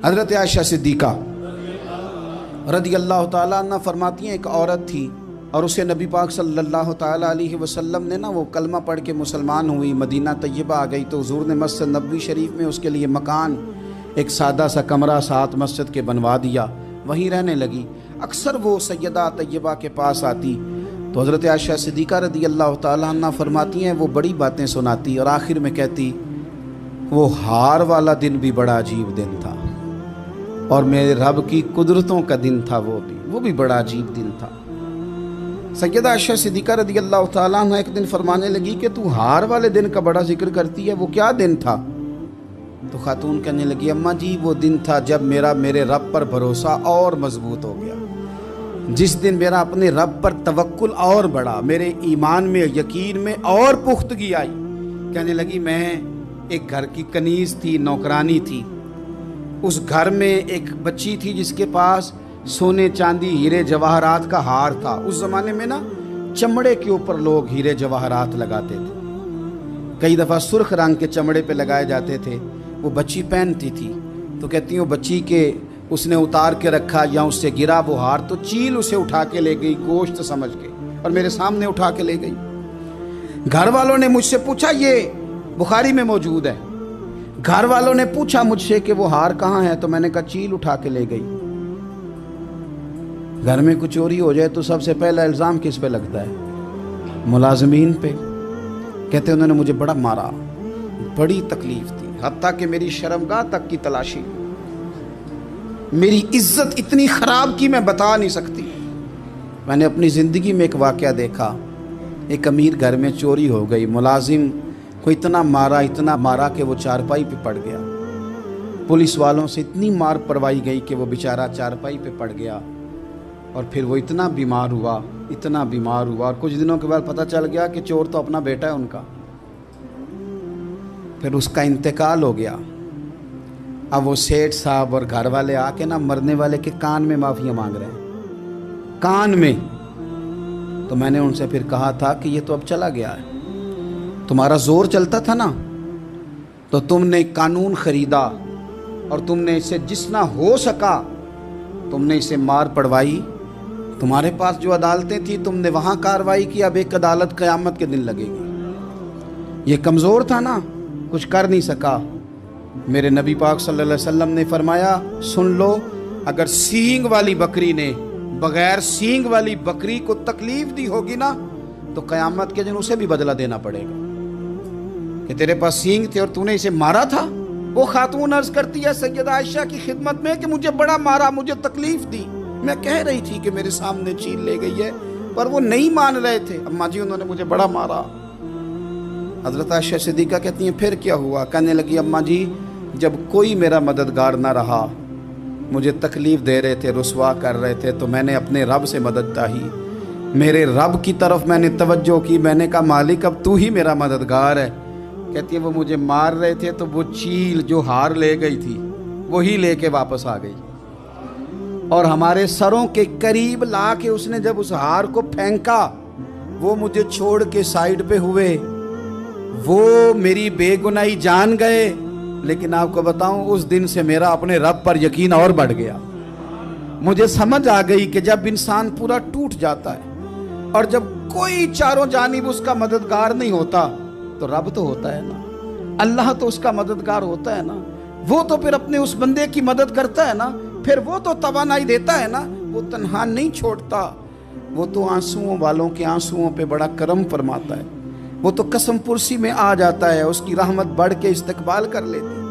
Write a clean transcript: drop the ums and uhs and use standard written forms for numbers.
حضرت عائشہ صدیقہ رضی اللہ تعالیٰ عنہ فرماتی ہیں ایک عورت تھی اور اسے نبی پاک صلی اللہ تعالیٰ علیہ وسلم نے وہ کلمہ پڑھ کے مسلمان ہوئی، مدینہ طیبہ آ گئی تو حضور نے مسجد نبوی شریف میں اس کے لیے مکان، ایک سادہ سا کمرہ ساتھ مسجد کے بنوا دیا، وہیں رہنے لگی۔ اکثر وہ سیدہ طیبہ کے پاس آتی تو حضرت عائشہ صدیقہ رضی اللہ تعالیٰ عنہ فرماتی ہیں وہ بڑی باتیں سناتی اور آخر میں کہتی وہ ہار والا دن بھی بڑا عجیب دن تھا اور میرے رب کی قدرتوں کا دن تھا، وہ بھی بڑا عجیب دن تھا۔ سیدہ عائشہ صدیقہ رضی اللہ تعالیٰ عنہ ایک دن فرمانے لگی کہ تو ہار والے دن کا بڑا ذکر کرتی ہے، وہ کیا دن تھا؟ تو خاتون کہنے لگی اماں جی وہ دن تھا جب میرے رب پر بھروسہ اور مضبوط ہو گیا، جس دن میرا اپنے رب پر توکل اور بڑھا، میرے ایمان میں یقین میں اور پختگی آئی۔ کہنے لگی میں ایک گھر کی کنیز تھی، نوکرانی تھی، اس گھر میں ایک بچی تھی جس کے پاس سونے چاندی ہیرے جواہرات کا ہار تھا۔ اس زمانے میں نا چمڑے کے اوپر لوگ ہیرے جواہرات لگاتے تھے، کئی دفعہ سرخ رنگ کے چمڑے پہ لگائے جاتے تھے، وہ بچی پہنتی تھی تو کہتی ہوں بچی کے اس نے اتار کے رکھا یا اس سے گرا وہ ہار تو چیل اسے اٹھا کے لے گئی گوشت سمجھ کے اور میرے سامنے اٹھا کے لے گئی۔ گھر والوں نے مجھ سے پوچھا، یہ بخاری میں موجود ہے، گھر والوں نے پوچھا مجھ سے کہ وہ ہار کہاں ہے تو میں نے کہا چیل اٹھا کے لے گئی۔ گھر میں کچھ چوری ہو جائے تو سب سے پہلا الزام کس پہ لگتا ہے؟ ملازمین پہ۔ کہتے انہوں نے مجھے بڑا مارا، بڑی تکلیف تھی، حتیٰ کہ میری شرمگاہ تک کی تلاشی، میری عزت اتنی خراب کی میں بتا نہیں سکتی۔ میں نے اپنی زندگی میں ایک واقعہ دیکھا، ایک امیر گھر میں چوری ہو گئی، ملازم کو اتنا مارا کہ وہ چارپائی پہ پڑ گیا، پولیس والوں سے اتنی مار پروائی گئی کہ وہ بیچارہ چارپائی پہ پڑ گیا اور پھر وہ اتنا بیمار ہوا اور کچھ دنوں کے بعد پتہ چل گیا کہ چور تو اپنا بیٹا ہے ان کا، پھر اس کا انتقال ہو گیا۔ اب وہ سیٹھ صاحب اور گھر والے آ کے نا مرنے والے کے کان میں معافیاں مانگ رہے ہیں، کان میں۔ تو میں نے ان سے پھر کہا تھا کہ یہ تو اب چلا گیا ہے، تمہارا زور چلتا تھا نا تو تم نے قانون خریدا اور تم نے اسے جتنا ہو سکا تم نے اسے مار پڑوائی، تمہارے پاس جو عدالتیں تھیں تم نے وہاں کارروائی کی، اب ایک عدالت قیامت کے دن لگے گی۔ یہ کمزور تھا نا، کچھ کر نہیں سکا۔ میرے نبی پاک صلی اللہ علیہ وسلم نے فرمایا سن لو، اگر سینگ والی بکری نے بغیر سینگ والی بکری کو تکلیف دی ہوگی نا تو قیامت کے دن اسے بھی بدلہ دینا پڑے گا کہ تیرے پاس سینگ تھے اور تو نے اسے مارا تھا۔ وہ خاتون عرض کرتی ہے سیدہ عائشہ کی خدمت میں کہ مجھے بڑا مارا، مجھے تکلیف دی، میں کہہ رہی تھی کہ میرے سامنے چیل لے گئی ہے پر وہ نہیں مان رہے تھے، اماں جی انہوں نے مجھے بڑا مارا۔ حضرت عائشہ صدیقہ کہتی ہیں پھر کیا ہوا؟ کہنے لگی اماں جی جب کوئی میرا مددگار نہ رہا، مجھے تکلیف دے رہے تھے، رسوا کر رہے تھے، تو میں نے اپنے رب سے مدد چاہی، میرے رب کی طرف میں نے توجہ کی، میں نے کہا مالک اب تو ہی میرا مددگار ہے۔ کہتی ہے وہ مجھے مار رہے تھے تو وہ چیل جو ہار لے گئی تھی وہی لے کے واپس آ گئی اور ہمارے سروں کے قریب لا کے اس نے جب اس ہار کو پھینکا وہ مجھے چھوڑ کے سائیڈ پہ ہوئے، وہ میری بے گناہی جان گئے، لیکن آپ کو بتاؤں اس دن سے میرا اپنے رب پر یقین اور بڑھ گیا۔ مجھے سمجھ آ گئی کہ جب انسان پورا ٹوٹ جاتا ہے اور جب کوئی چاروں جانب اس کا مددگار نہیں ہوتا تو رب تو ہوتا ہے نا، اللہ تو اس کا مددگار ہوتا ہے نا، وہ تو پھر اپنے اس بندے کی مدد کرتا ہے نا، پھر وہ تو توانائی دیتا ہے نا، وہ تنہا نہیں چھوڑتا، وہ تو آنسوؤں والوں کے آنسوؤں پہ بڑا کرم فرماتا ہے، وہ تو قسم پرسی میں آ جاتا ہے، اس کی رحمت بڑھ کے استقبال کر لیتی ہے۔